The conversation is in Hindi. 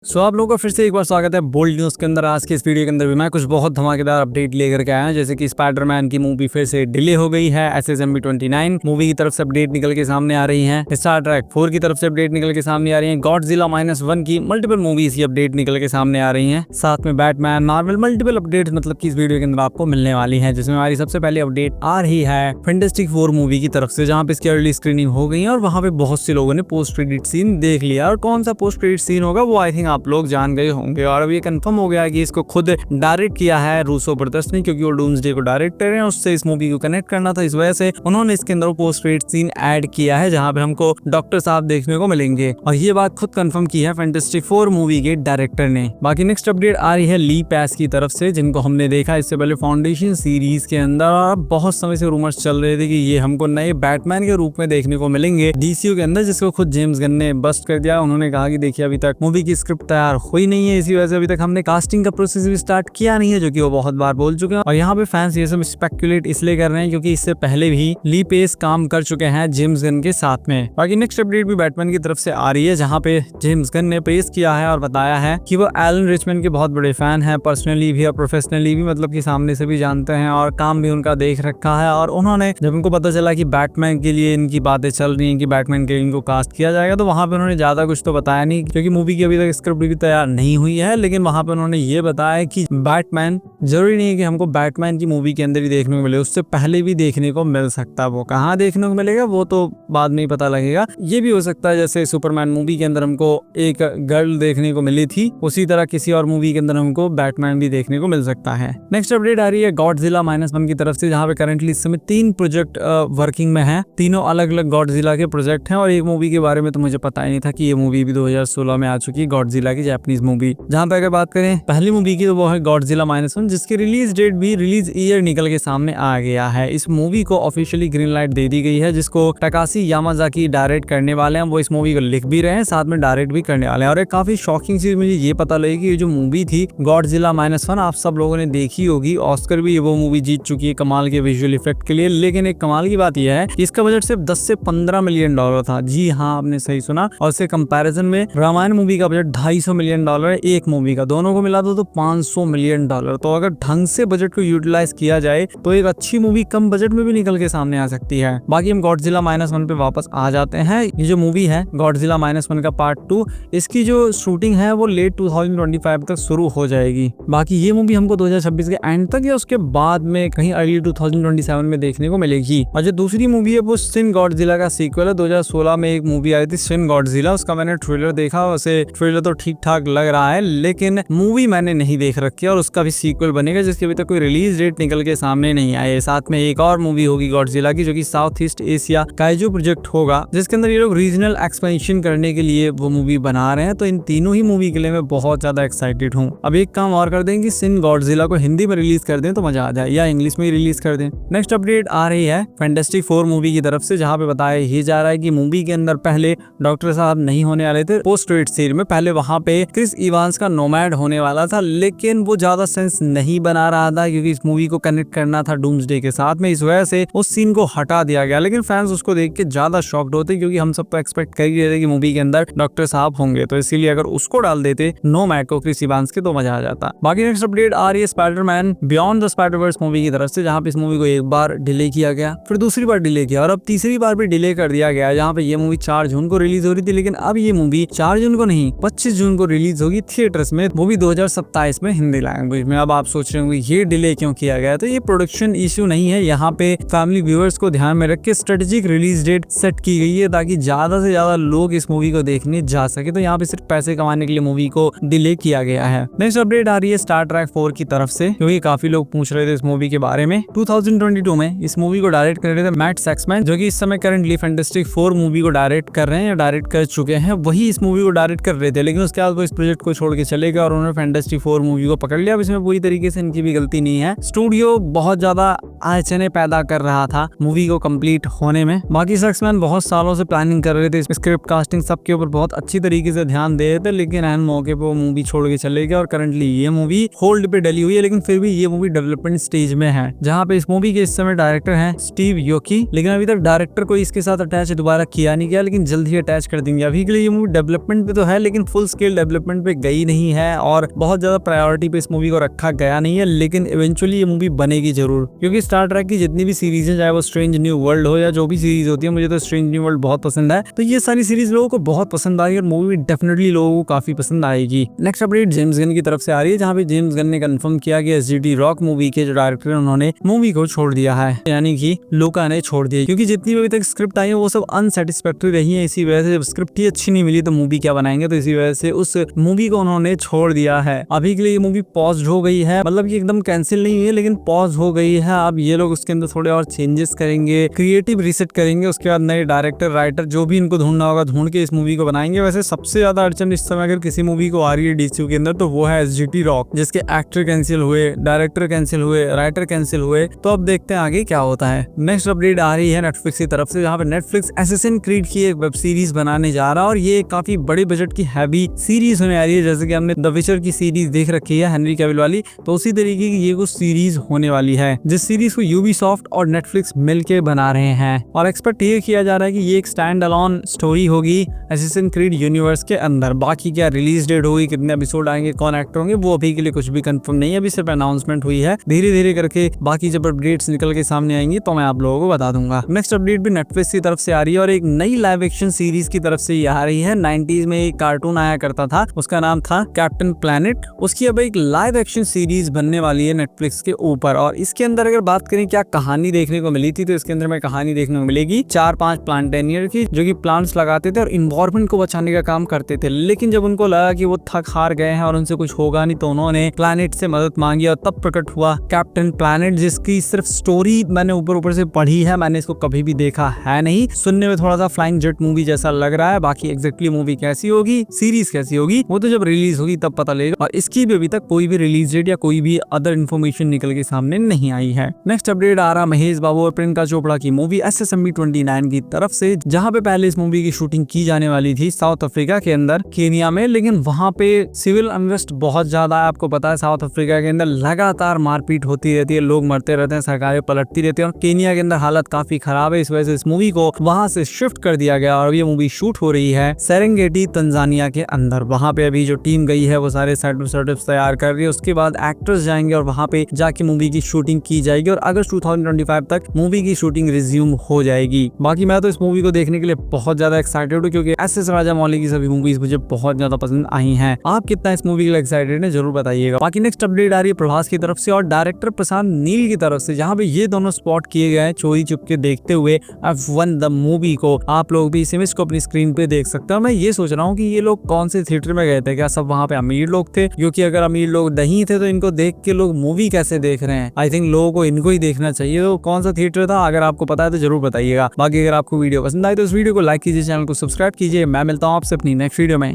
आप लोगों का फिर से एक बार स्वागत है बोल्ड न्यूज के अंदर। आज के इस वीडियो के अंदर भी मैं कुछ बहुत धमाकेदार अपडेट लेकर के आया हूं, जैसे कि स्पाइडरमैन की मूवी फिर से डिले हो गई है। SSMB 29 मूवी की तरफ से अपडेट निकल के सामने आ रही है। स्टार ट्रैक 4 की तरफ से अपडेट निकल के सामने आ रही है। गॉडजिला -1 की मल्टीपल मूवीज की अपडेट निकल के सामने आ रही है। साथ में बैटमैन, मार्वल, मल्टीपल अपडेट मतलब की इस वीडियो के अंदर आपको मिलने वाली है, जिसमें हमारी सबसे पहले अपडेट आ रही है फैंटास्टिक 4 मूवी की तरफ से, जहाँ पे इसकी अर्ली स्क्रीनिंग हो गई है और वहाँ पे बहुत से लोगों ने पोस्ट क्रेडिट सीन देख लिया। और कौन सा पोस्ट क्रेडिट सीन होगा वो आई थिंक आप लोग जान गए होंगे। और अब ये कंफर्म हो गया कि इसको खुद डायरेक्ट किया है रूसो ब्रदर्स ने, क्योंकि वो डूम्सडे को डायरेक्ट कर रहे हैं, उससे इस मूवी को कनेक्ट करना था। इस वजह से उन्होंने इसके अंदर पोस्ट क्रेडिट सीन ऐड किया है, जहां पे हमको डॉक्टर साहब देखने को मिलेंगे। और ये बात खुद कंफर्म की है फैंटास्टिक 4 मूवी के डायरेक्टर ने। बाकी नेक्स्ट अपडेट आ रही है ली पैस की तरफ से, जिनको हमने देखा इससे पहले फाउंडेशन सीरीज के अंदर। और बहुत समय से रूमर्स चल रहे थे कि ये हमको नए बैटमैन के रूप में देखने को मिलेंगे DCU के अंदर, जिसको खुद जेम्स गन ने बस्ट कर दिया। उन्होंने कहा कि देखिए अभी तक मूवी की स्क्रिप्ट तैयार हुई नहीं है, इसी वजह से अभी तक हमने कास्टिंग का प्रोसेस भी स्टार्ट किया नहीं है, जो कि वो बहुत बार बोल चुके हैं। और यहाँ पे फैंस ये सब स्पेकुलेट इसलिए कर रहे हैं क्योंकि इससे पहले भी ली पेस काम कर चुके हैं जेम्स गन के साथ में। बाकी नेक्स्ट अपडेट भी बैटमैन की तरफ से आ रही है, जहाँ पे जेम्स गन ने पेश किया है और बताया है कि वो एलन रिचमैन के बहुत बड़े फैन है, पर्सनली भी और प्रोफेशनली भी, मतलब कि सामने से भी जानते हैं और काम भी उनका देख रखा है। और उन्होंने जब उनको पता चला कि बैटमैन के लिए इनकी बातें चल रही हैं कि बैटमैन के लिए इनको कास्ट किया जाएगा, तो वहां पे उन्होंने ज्यादा कुछ तो बताया नहीं, क्योंकि मूवी की अभी तक स्क्रिप्ट भी तैयार नहीं हुई है। लेकिन वहां पे उन्होंने ये बताया कि बैटमैन जरूरी नहीं है कि हमको बैटमैन की मूवी के अंदर ही देखने को मिले, उससे पहले भी देखने को मिल सकता है। वो कहाँ देखने को मिलेगा वो तो बाद में ही पता लगेगा। ये भी हो सकता है जैसे सुपरमैन मूवी के अंदर हमको एक गर्ल देखने को मिली थी, उसी तरह किसी और मूवी के अंदर हमको बैटमैन भी देखने को मिल सकता है। नेक्स्ट अपडेट आ रही है गॉडजिला -1 की तरफ से, जहाँ पे करंटली इस समय 3 प्रोजेक्ट वर्किंग में है। तीनों अलग अलग गॉडजिला के प्रोजेक्ट हैं, और एक मूवी के बारे में तो मुझे पता ही नहीं था कि ये मूवी भी 2016 में आ चुकी है, गॉडजिला की जापानीज मूवी। जहाँ पे अगर बात करें पहली मूवी की, तो वो है गॉडजिला -1, जिसकी रिलीज डेट भी रिलीज ईयर निकल के सामने आ गया है। इस मूवी को ऑफिशियली ग्रीन लाइट दे दी गई है, जिसको टाकाशी यामाजाकी डायरेक्ट करने वाले हैं। वो इस मूवी को लिख भी रहे हैं, साथ में डायरेक्ट भी करने वाले हैं। और एक काफी शॉकिंग चीज मुझे ये पता लगी कि ये जो मूवी थी गॉडजिला -1, आप सब लोगों ने देखी होगी, ऑस्कर भी वो मूवी जीत चुकी है कमाल के विजुअल इफेक्ट के लिए। लेकिन एक कमाल की बात यह है कि इसका बजट सिर्फ 10 से 15 मिलियन डॉलर था। जी हाँ, आपने सही सुना। और इसके कंपैरिजन में रामायण मूवी का बजट 250 मिलियन डॉलर है एक मूवी का, दोनों को मिला दो तो 500 मिलियन डॉलर। तो अगर ढंग से बजट को यूटिलाइज किया जाए तो एक अच्छी मूवी कम बजट में भी निकल के सामने आ सकती है। बाकी हम गॉडजिला -1 पे वापस आ जाते हैं। ये जो मूवी है गॉडजिला -1 का पार्ट 2, इसकी जो शूटिंग है वो लेट 2025 तक शुरू हो जाएगी। बाकी ये मूवी हमको 2026 के एंड तक या उसके बाद में कहीं अर्ली 2027 में देखने को मिलेगी। और जो दूसरी मूवी है वो शिन गॉडजिला का सीक्वल है। 2016 में एक मूवी आई थी शिन गॉडजिला, उसका मैंने ट्रेलर देखा। वैसे ट्रेलर तो ठीक ठाक लग रहा है, लेकिन मूवी मैंने नहीं देख रखी है। और उसका भी सीक्वल बनेगा, जिसकी अभी तक कोई रिलीज डेट निकल के सामने नहीं आई है। साथ में एक और मूवी होगी गॉडजिला की, जो कि south east Asia kaiju project होगा, जिसके अंदर ये लोग रीजनल एक्सपेंशन करने के लिए वो मूवी बना रहे हैं। तो इन तीनों ही मूवी के लिए मैं बहुत ज्यादा एक्साइटेड हूँ। अब एक काम और कर दें कि शिन गॉडजिला को हिंदी में रिलीज कर दें तो मजा आ जाए, या इंग्लिश में रिलीज कर दें। नेक्स्ट अपडेट आ रही है फैंटास्टिक 4 मूवी की तरफ से, जहाँ पे बताया ही जा रहा है कि मूवी के अंदर पहले डॉक्टर साहब नहीं होने वाले थे पोस्ट क्रेडिट सीन में। पहले वहां पे क्रिस इवांस का नोमैड होने वाला था, लेकिन वो ज्यादा सेंस नहीं बना रहा था, क्योंकि इस मूवी को कनेक्ट करना था डूम्सडे के साथ में। इस वजह से उस सीन को हटा दिया गया। लेकिन फैंस उसको देख के ज्यादा शॉक्ड होते, क्योंकि हम सब तो एक्सपेक्ट कर ही रहे थे कि मूवी के अंदर डॉक्टर साहब होंगे। तो इसीलिए अगर उसको डाल देते नोमैड को क्रिस इवांस के, तो मजा आ जाता। बाकी नेक्स्ट अपडेट आ रही है Spiderman beyond the Spider-Verse movie की तरफ से, जहाँ पे इस मूवी को एक बार डिले किया गया, फिर दूसरी बार डिले किया, और अब तीसरी बार भी डिले कर दिया गया। जहाँ पे ये मूवी 4 जून को रिलीज हो रही थी, लेकिन अब ये मूवी 4 जून को नहीं 25 जून को रिलीज होगी थिएटर्स में, वो भी 2027 में हिंदी लैंग्वेज में। अब आप सोच रहे होंगे ये डिले क्यों किया गया, तो ये प्रोडक्शन इश्यू नहीं है। यहाँ पे फैमिली व्यूअर्स को ध्यान में रख के स्ट्रेटेजिक रिलीज डेट सेट की गई है, ताकि ज्यादा से ज्यादा लोग इस मूवी को देखने जा सके। तो यहाँ पे सिर्फ पैसे कमाने के लिए मूवी को डिले किया गया है। नेक्स्ट अपडेट आ रही है स्टार ट्रैक 4 की तरफ से, क्योंकि काफी लोग पूछ रहे थे इस मूवी के बारे में। 2022 में इस मूवी को डायरेक्ट कर रहे थे मैट सैक्समैन, जो कि इस समय करंटली फैंटास्टिक 4 मूवी को डायरेक्ट कर रहे हैं या डायरेक्ट कर चुके हैं। वही इस मूवी को डायरेक्ट कर रहे थे, लेकिन उसके बाद वो इस प्रोजेक्ट को छोड़ के चले गए और उन्होंने फैंटास्टिक 4 मूवी को पकड़ लिया। अब इसमें पूरी तरीके से इनकी भी गलती नहीं है, स्टूडियो बहुत ज्यादा अड़चने पैदा कर रहा था मूवी को कंप्लीट होने में। बाकी सक्समैन बहुत सालों से प्लानिंग कर रहे थे, स्क्रिप्ट कास्टिंग सबके ऊपर बहुत अच्छी तरीके से ध्यान दे रहे थे, लेकिन एन मौके पे वो मूवी छोड़ के चले गए और करंटली ये मूवी होल्ड पे डली हुई है। लेकिन फिर भी ये मूवी डेवलपमेंट स्टेज में है, जहाँ पे इस मूवी के इस समय डायरेक्टर हैं स्टीव योकी, लेकिन अभी तक डायरेक्टर को इसके साथ अटैच दोबारा किया नहीं गया, लेकिन जल्द ही अटैच कर देंगे। अभी के लिए ये मूवी डेवलपमेंट पे तो है, लेकिन फुल स्केल डेवलपमेंट पे गई नहीं है और बहुत ज्यादा प्रायोरिटी पे इस मूवी को रखा गया नहीं है। लेकिन इवेंचुअली ये मूवी बनेगी जरूर, क्योंकि स्टार ट्रेक की जितनी भी सीरीज है, चाहे वो स्ट्रेंज न्यू वर्ल्ड हो या जो भी सीरीज होती है, मुझे तो स्ट्रेंज न्यू वर्ल्ड बहुत पसंद है, तो ये सारी सीरीज लोगों को बहुत पसंद आई और मूवी डेफिनेटली लोगों को काफी पसंद आएगी। नेक्स्ट अपडेट जेम्स गन की तरफ से आ रही है, जहाँ पे जेम्स गन ने कंफर्म किया कि एसजीटी रॉक मूवी के जो डायरेक्टर उन्होंने मूवी को छोड़ दिया है, यानी कि लुका ने छोड़ दिया, क्योंकि जितनी भी अभी तक स्क्रिप्ट आई है वो सब अनसेटिस्फैक्टरी रही है। इसी वजह से जब स्क्रिप्ट ही अच्छी नहीं मिली तो मूवी क्या बनाएंगे, तो इसी वजह से उस मूवी को उन्होंने छोड़ दिया है। अभी के लिए ये मूवी पॉज हो गई है, मतलब ये एकदम कैंसिल नहीं हुई है, लेकिन पॉज हो गई है। अब ये लोग उसके अंदर थोड़े और चेंजेस करेंगे, क्रिएटिव रीसेट करेंगे, उसके बाद नए डायरेक्टर राइटर जो भी इनको ढूंढना होगा ढूंढ के इस मूवी को बनाएंगे। वैसे सबसे ज्यादा अड़चन इस समय अगर किसी मूवी को आ रही है डीसीयू के अंदर तो वो है एसजीटी रॉक, जिसके एक्टर कैंसिल हुए, डायरेक्टर कैंसिल हुए, राइटर कैंसिल हुए। तो अब देखते हैं आगे क्या होता है। नेक्स्ट अपडेट आ रही है नेटफ्लिक्स की तरफ से, जहाँ पे नेटफ्लिक्स असैसिन क्रीड की एक वेब सीरीज बनाने जा रहा है और ये काफी बड़े बजट की हैवी सीरीज होने आ रही है। जैसे कि हमने द विचर की सीरीज देख रखी है हेनरी कैविल वाली, तो उसी तरीके की ये कुछ सीरीज होने वाली है, जिस सीरीज को यूबीसॉफ्ट और नेटफ्लिक्स मिलके बना रहे हैं। और एक्सपेक्ट ये किया जा रहा है कि ये एक स्टैंड अलोन स्टोरी होगी असैसिन क्रीड यूनिवर्स के अंदर। बाकी क्या रिलीज डेट होगी, कितने एपिसोड आएंगे, कौन एक्टर होंगे, वो अभी के लिए कुछ भी कंफर्म नहीं है, अभी सिर्फ अनाउंसमेंट हुई है। धीरे धीरे करके बाकी जब अपडेट्स निकल के सामने आएंगी तो मैं आप लोगों को बता दूंगा। नेक्स्ट अपडेट भी नेटफ्लिक्स की तरफ से आ रही है और एक नई लाइव एक्शन सीरीज की तरफ से आ रही है। 90s में एक कार्टून आया करता था, उसका नाम था कैप्टन प्लैनेट, उसकी अब एक लाइव एक्शन सीरीज बनने वाली है नेटफ्लिक्स के ऊपर। और इसके अंदर अगर बात करें क्या कहानी देखने को मिली थी, तो इसके अंदर में कहानी देखने को मिलेगी 4-5 प्लांटेनियर की, जो कि प्लांट्स लगाते थे और इन्वायरमेंट को बचाने का काम करते थे। लेकिन जब उनको लगा कि वो थक हार गए हैं और उनसे कुछ होगा नहीं, तो उन्होंने प्लैनेट से मदद मांगी और तब प्रकट हुआ कैप्टन प्लैनेट, जिसकी सिर्फ स्टोरी मैंने ऊपर से पढ़ी है, मैंने इसको कभी भी देखा है नहीं। सुनने में थोड़ा सा फ्लाइंग जेट मूवी जैसा लग रहा है, बाकी एग्जैक्टली मूवी कैसी होगी, सीरीज कैसी होगी, वो तो जब रिलीज होगी तब पता लगेगा। और इसकी भी अभी तक कोई भी रिलीज डेट या कोई भी अदर इन्फॉर्मेशन निकल के सामने नहीं आई है। नेक्स्ट अपडेट आ रहा महेश बाबू और प्रियंका चोपड़ा की मूवी SSMB 29 की तरफ से, जहां पे पहले इस मूवी की शूटिंग की जाने वाली थी साउथ अफ्रीका के अंदर, केनिया में, लेकिन वहां पे सिविल अनरेस्ट बहुत ज्यादा है। आपको पता है साउथ अफ्रीका के अंदर लगातार मारपीट होती रहती है, लोग मरते रहते हैं, सरकारें पलटती रहती है और केनिया के अंदर हालत काफी खराब है। इस वजह से इस मूवी को वहां से शिफ्ट कर दिया गया और ये मूवी शूट हो रही है सेरेंगेटी तंजानिया के अंदर। वहां पे अभी जो टीम गई है वो सारे सेटअप्स तैयार कर रही है, उसके बाद एक्टर्स जाएंगे और वहां पे जाके मूवी की शूटिंग की जाएगी और अगस्त 2025 तक मूवी की शूटिंग रिज्यूम हो जाएगी। बाकी मैं तो इस मूवी को देखने के लिए बहुत ज्यादा एक्साइटेड हूँ, क्योंकि SS राजामौली की सभी मूवीज मुझे बहुत ज्यादा पसंद आई हैं। आप कितना इस मूवी के लिए एक्साइटेड हैं जरूर बताइएगा। बाकी नेक्स्ट अपडेट आ रही है प्रभास की तरफ से और डायरेक्टर प्रशांत नील की तरफ से, जहाँ पे ये दोनों स्पॉट किए गए हैं चोरी चुपके देखते हुए F1 द मूवी को। आप लोग भी इस इमेज को अपनी स्क्रीन पे देख सकते हो। मैं ये सोच रहा हूँ कि ये लोग कौन से थिएटर में गए थे, क्या सब वहाँ पे अमीर लोग थे? क्योंकि अगर अमीर लोग नहीं थे तो इनको देख के लोग मूवी कैसे देख रहे हैं? आई थिंक लोगों को इनको ही देखना चाहिए। तो कौन सा थिएटर था, अगर आपको पता है तो जरूर बताइएगा। बाकी अगर आपको वीडियो पसंद आए तो इस वीडियो को लाइक कीजिए, चैनल को सब्सक्राइब कीजिए। मैं मिलता हूँ आपसे अपनी नेक्स्ट वीडियो में।